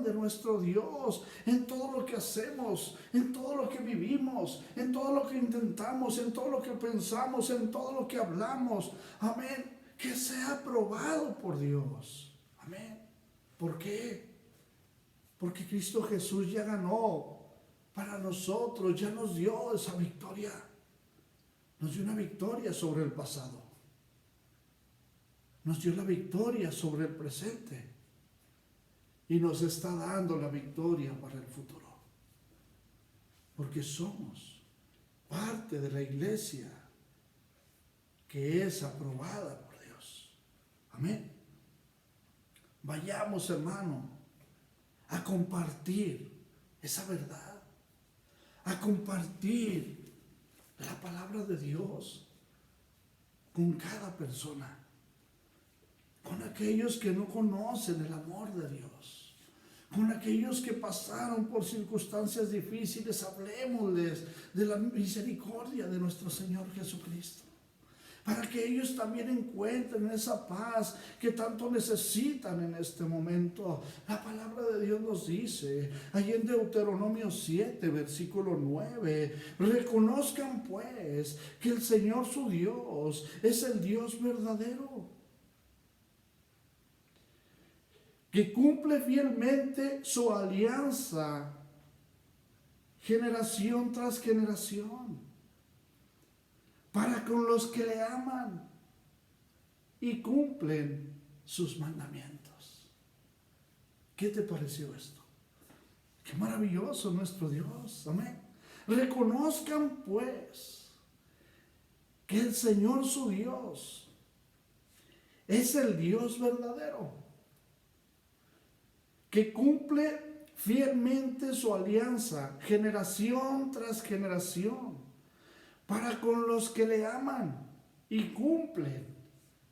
de nuestro Dios en todo lo que hacemos, en todo lo que vivimos, en todo lo que intentamos, en todo lo que pensamos, en todo lo que hablamos. Amén. Que sea aprobado por Dios. Amén. ¿Por qué? Porque Cristo Jesús ya ganó para nosotros, ya nos dio esa victoria. Nos dio una victoria sobre el pasado. Nos dio la victoria sobre el presente. Y nos está dando la victoria para el futuro. Porque somos parte de la iglesia que es aprobada por Dios. Amén. Vayamos, hermano, a compartir esa verdad. A compartir la palabra de Dios con cada persona. Con aquellos que no conocen el amor de Dios, con aquellos que pasaron por circunstancias difíciles, hablemosles de la misericordia de nuestro Señor Jesucristo, para que ellos también encuentren esa paz que tanto necesitan en este momento. La palabra de Dios nos dice, allí en Deuteronomio 7, versículo 9, reconozcan pues que el Señor su Dios es el Dios verdadero, que cumple fielmente su alianza generación tras generación, para con los que le aman y cumplen sus mandamientos. ¿Qué te pareció esto? Qué maravilloso nuestro Dios. Amén. Reconozcan pues que el Señor su Dios es el Dios verdadero, que cumple fielmente su alianza, generación tras generación, para con los que le aman y cumplen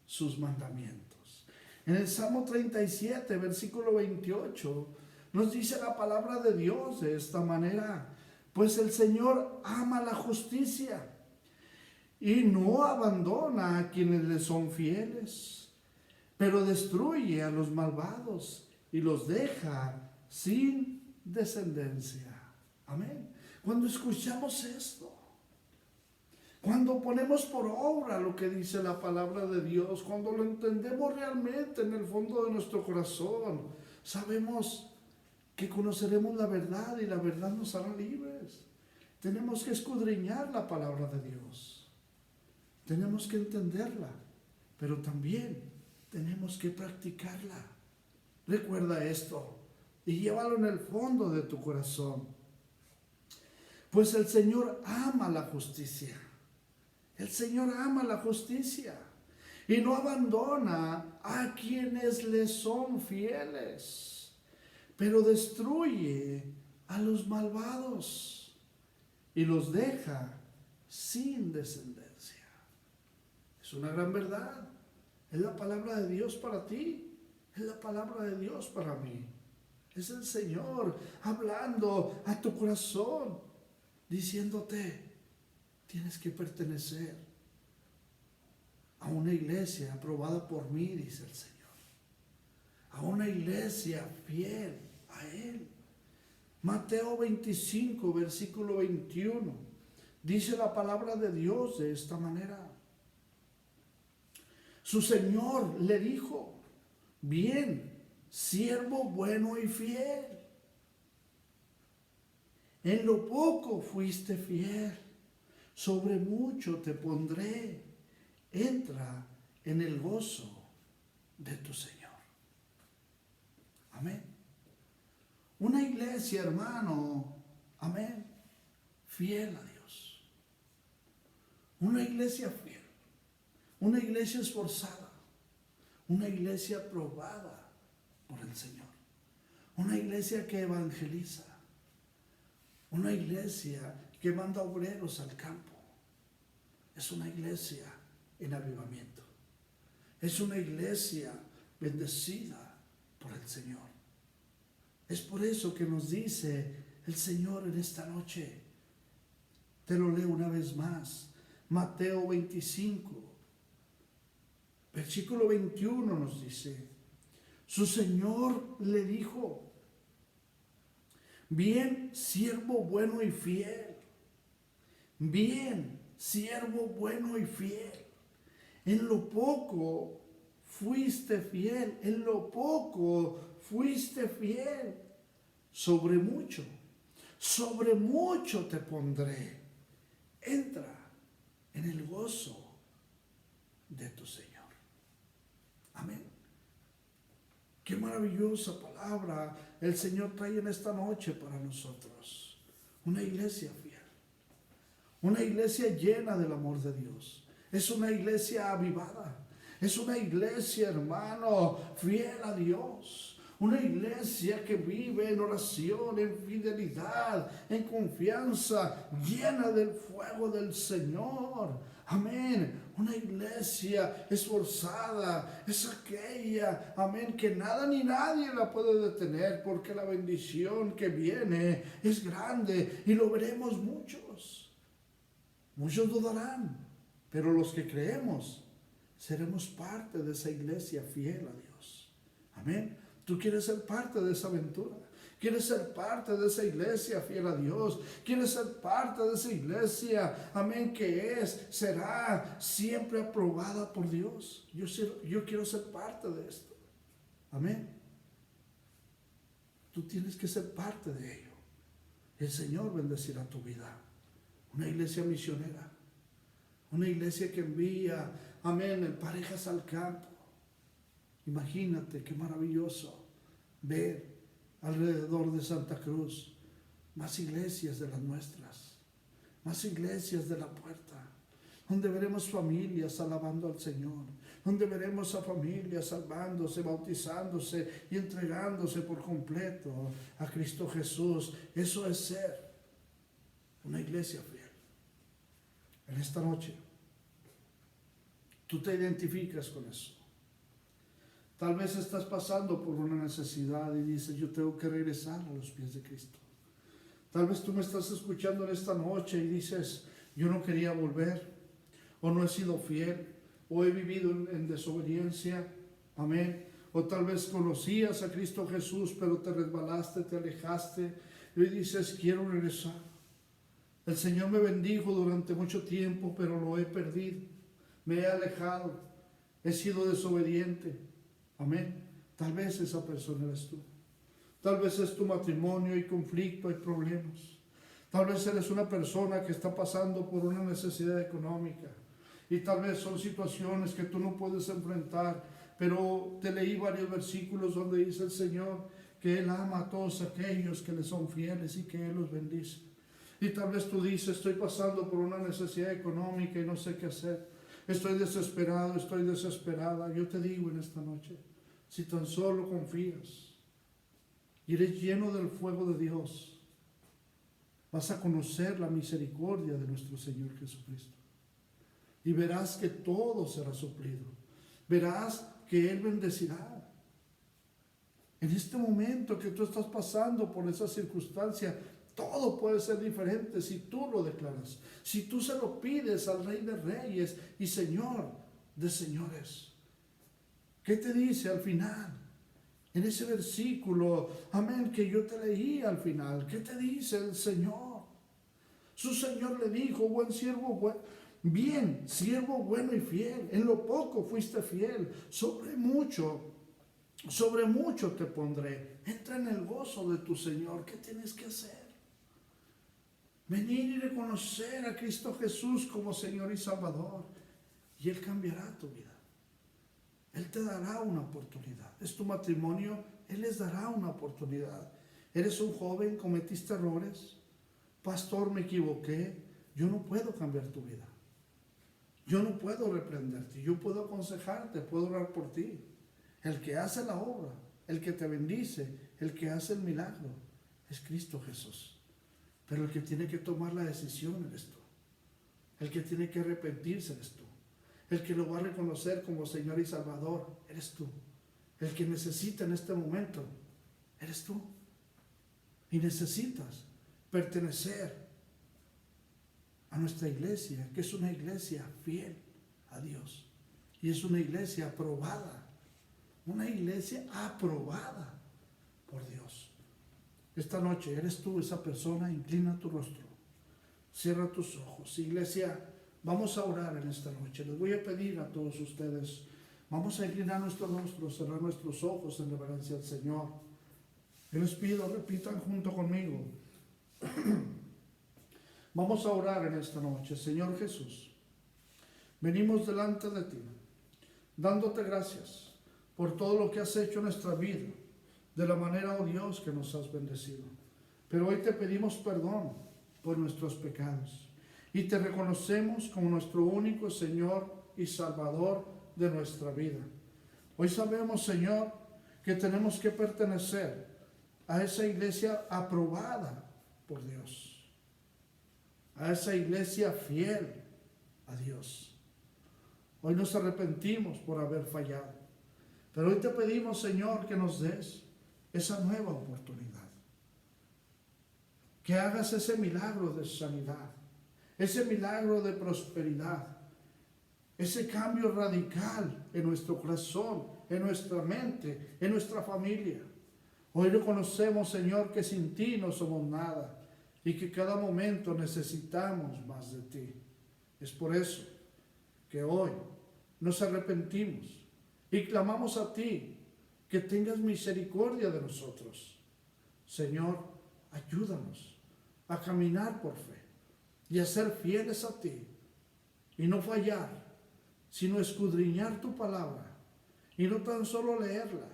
sus mandamientos. En el Salmo 37, versículo 28, nos dice la palabra de Dios de esta manera: pues el Señor ama la justicia y no abandona a quienes le son fieles, pero destruye a los malvados y los deja sin descendencia. Amén. Cuando escuchamos esto, cuando ponemos por obra lo que dice la palabra de Dios, cuando lo entendemos realmente en el fondo de nuestro corazón, sabemos que conoceremos la verdad y la verdad nos hará libres. Tenemos que escudriñar la palabra de Dios. Tenemos que entenderla, pero también tenemos que practicarla. Recuerda esto y llévalo en el fondo de tu corazón. Pues el Señor ama la justicia. El Señor ama la justicia y no abandona a quienes le son fieles, pero destruye a los malvados y los deja sin descendencia. Es una gran verdad. Es la palabra de Dios para ti. Es la palabra de Dios para mí. Es el Señor hablando a tu corazón, diciéndote: tienes que pertenecer a una iglesia aprobada por mí, dice el Señor. A una iglesia fiel a Él. Mateo 25, versículo 21. Dice la palabra de Dios de esta manera: su Señor le dijo: bien, siervo bueno y fiel. En lo poco fuiste fiel, sobre mucho te pondré. Entra en el gozo de tu Señor. Amén. Una iglesia, hermano, amén, fiel a Dios. Una iglesia fiel. Una iglesia esforzada. Una iglesia aprobada por el Señor. Una iglesia que evangeliza. Una iglesia que manda obreros al campo. es una iglesia en avivamiento. Es una iglesia bendecida por el Señor. Es por eso que nos dice el Señor en esta noche. Te lo leo una vez más. Mateo 25, versículo 21 nos dice: su Señor le dijo: bien, siervo bueno y fiel. Bien, siervo bueno y fiel. En lo poco fuiste fiel. En lo poco fuiste fiel. Sobre mucho te pondré. Entra en el gozo de tu Señor. Amén. Qué maravillosa palabra el Señor trae en esta noche para nosotros. Una iglesia fiel. Una iglesia llena del amor de Dios. Es una iglesia avivada. Es una iglesia, hermano, fiel a Dios. Una iglesia que vive en oración, en fidelidad, en confianza, llena del fuego del Señor. Amén. Una iglesia esforzada es aquella, amén, que nada ni nadie la puede detener, porque la bendición que viene es grande y lo veremos muchos. Muchos dudarán, pero los que creemos seremos parte de esa iglesia fiel a Dios. Amén. Tú quieres ser parte de esa aventura. Quieres ser parte de esa iglesia fiel a Dios. Quieres ser parte de esa iglesia, amén, que será siempre aprobada por Dios. Yo quiero ser parte de esto. Amén. Tú tienes que ser parte de ello. El Señor bendecirá tu vida. Una iglesia misionera. Una iglesia que envía, amén, parejas al campo. Imagínate qué maravilloso ver alrededor de Santa Cruz más iglesias de las nuestras, más iglesias de la puerta, donde veremos familias alabando al Señor, donde veremos a familias salvándose, bautizándose y entregándose por completo a Cristo Jesús. Eso es ser una iglesia fiel. En esta noche, tú te identificas con eso. Tal vez estás pasando por una necesidad y dices: yo tengo que regresar a los pies de Cristo. Tal vez tú me estás escuchando en esta noche y dices: yo no quería volver, o no he sido fiel, o he vivido en desobediencia. Amén. O tal vez conocías a Cristo Jesús, pero te resbalaste, te alejaste y dices: quiero regresar. El Señor me bendijo durante mucho tiempo, pero lo he perdido. Me he alejado, he sido desobediente. Amén. Tal vez esa persona eres tú. Tal vez es tu matrimonio, hay conflicto, hay problemas. Tal vez eres una persona que está pasando por una necesidad económica. Y tal vez son situaciones que tú no puedes enfrentar. Pero te leí varios versículos donde dice el Señor que Él ama a todos aquellos que le son fieles y que Él los bendice. Y tal vez tú dices: estoy pasando por una necesidad económica y no sé qué hacer. Estoy desesperado, estoy desesperada. Yo te digo en esta noche, si tan solo confías y eres lleno del fuego de Dios, vas a conocer la misericordia de nuestro Señor Jesucristo. Y verás que todo será suplido. Verás que Él bendecirá. En este momento que tú estás pasando por esa circunstancia, todo puede ser diferente si tú lo declaras. Si tú se lo pides al Rey de Reyes y Señor de Señores. ¿Qué te dice al final? En ese versículo, amén, que yo te leí al final. ¿Qué te dice el Señor? Su Señor le dijo: buen siervo, bien, siervo bueno y fiel. En lo poco fuiste fiel. Sobre mucho te pondré. Entra en el gozo de tu Señor. ¿Qué tienes que hacer? Venir y reconocer a Cristo Jesús como Señor y Salvador. Y Él cambiará tu vida. Él te dará una oportunidad. Es tu matrimonio, Él les dará una oportunidad. Eres un joven, cometiste errores. Pastor, me equivoqué. Yo no puedo cambiar tu vida. Yo no puedo reprenderte. Yo puedo aconsejarte, puedo orar por ti. El que hace la obra, el que te bendice, el que hace el milagro, es Cristo Jesús. Pero el que tiene que tomar la decisión eres tú. El que tiene que arrepentirse eres tú. El que lo va a reconocer como Señor y Salvador eres tú. El que necesita en este momento eres tú. Y necesitas pertenecer a nuestra iglesia, que es una iglesia fiel a Dios. Y es una iglesia aprobada. Una iglesia aprobada por Dios. Esta noche eres tú esa persona. Inclina tu rostro. Cierra tus ojos. Iglesia, vamos a orar en esta noche. Les voy a pedir a todos ustedes, vamos a inclinar nuestro rostro, cerrar nuestros ojos en reverencia al Señor. Yo les pido, repitan junto conmigo. Vamos a orar en esta noche. Señor Jesús, venimos delante de ti, dándote gracias por todo lo que has hecho en nuestra vida, de la manera, oh Dios, que nos has bendecido. Pero hoy te pedimos perdón por nuestros pecados y te reconocemos como nuestro único Señor y Salvador de nuestra vida. Hoy sabemos, Señor, que tenemos que pertenecer a esa iglesia aprobada por Dios, a esa iglesia fiel a Dios. Hoy nos arrepentimos por haber fallado, pero hoy te pedimos, Señor, que nos des esa nueva oportunidad, que hagas ese milagro de sanidad, ese milagro de prosperidad, ese cambio radical en nuestro corazón, en nuestra mente, en nuestra familia. Hoy reconocemos, Señor, que sin ti no somos nada y que cada momento necesitamos más de ti. Es por eso que hoy nos arrepentimos y clamamos a ti que tengas misericordia de nosotros. Señor, ayúdanos a caminar por fe y a ser fieles a ti y no fallar, sino escudriñar tu palabra y no tan solo leerla,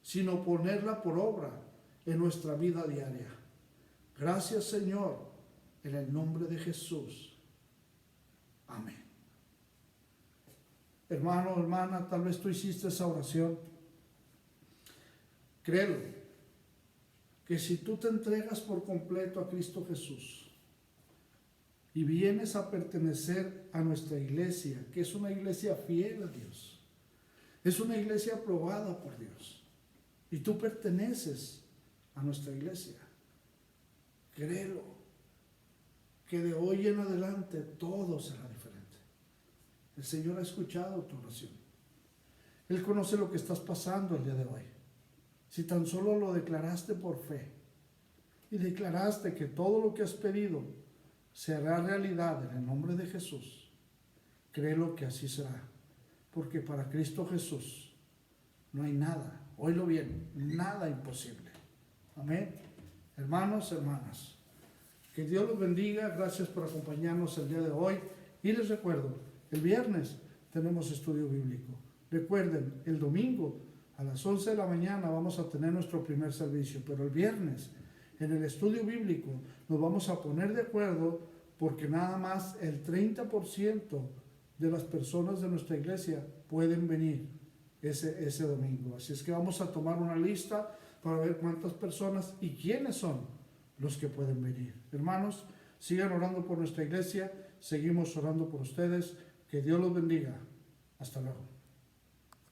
sino ponerla por obra en nuestra vida diaria. Gracias, Señor, en el nombre de Jesús. Amén. Hermano, hermana, tal vez tú hiciste esa oración. Créelo, que si tú te entregas por completo a Cristo Jesús y vienes a pertenecer a nuestra iglesia, que es una iglesia fiel a Dios, es una iglesia aprobada por Dios, y tú perteneces a nuestra iglesia, créelo, que de hoy en adelante todo será diferente. El Señor ha escuchado tu oración. Él conoce lo que estás pasando el día de hoy. Si tan solo lo declaraste por fe y declaraste que todo lo que has pedido se hará realidad en el nombre de Jesús, créelo que así será, porque para Cristo Jesús no hay nada, oílo bien, nada imposible. Amén. Hermanos, hermanas, que Dios los bendiga. Gracias por acompañarnos el día de hoy. Y les recuerdo, el viernes tenemos estudio bíblico. Recuerden, el domingo a las 11 de la mañana vamos a tener nuestro primer servicio, pero el viernes en el estudio bíblico nos vamos a poner de acuerdo, porque nada más el 30% de las personas de nuestra iglesia pueden venir ese domingo. Así es que vamos a tomar una lista para ver cuántas personas y quiénes son los que pueden venir. Hermanos, sigan orando por nuestra iglesia, seguimos orando por ustedes. Que Dios los bendiga. Hasta luego.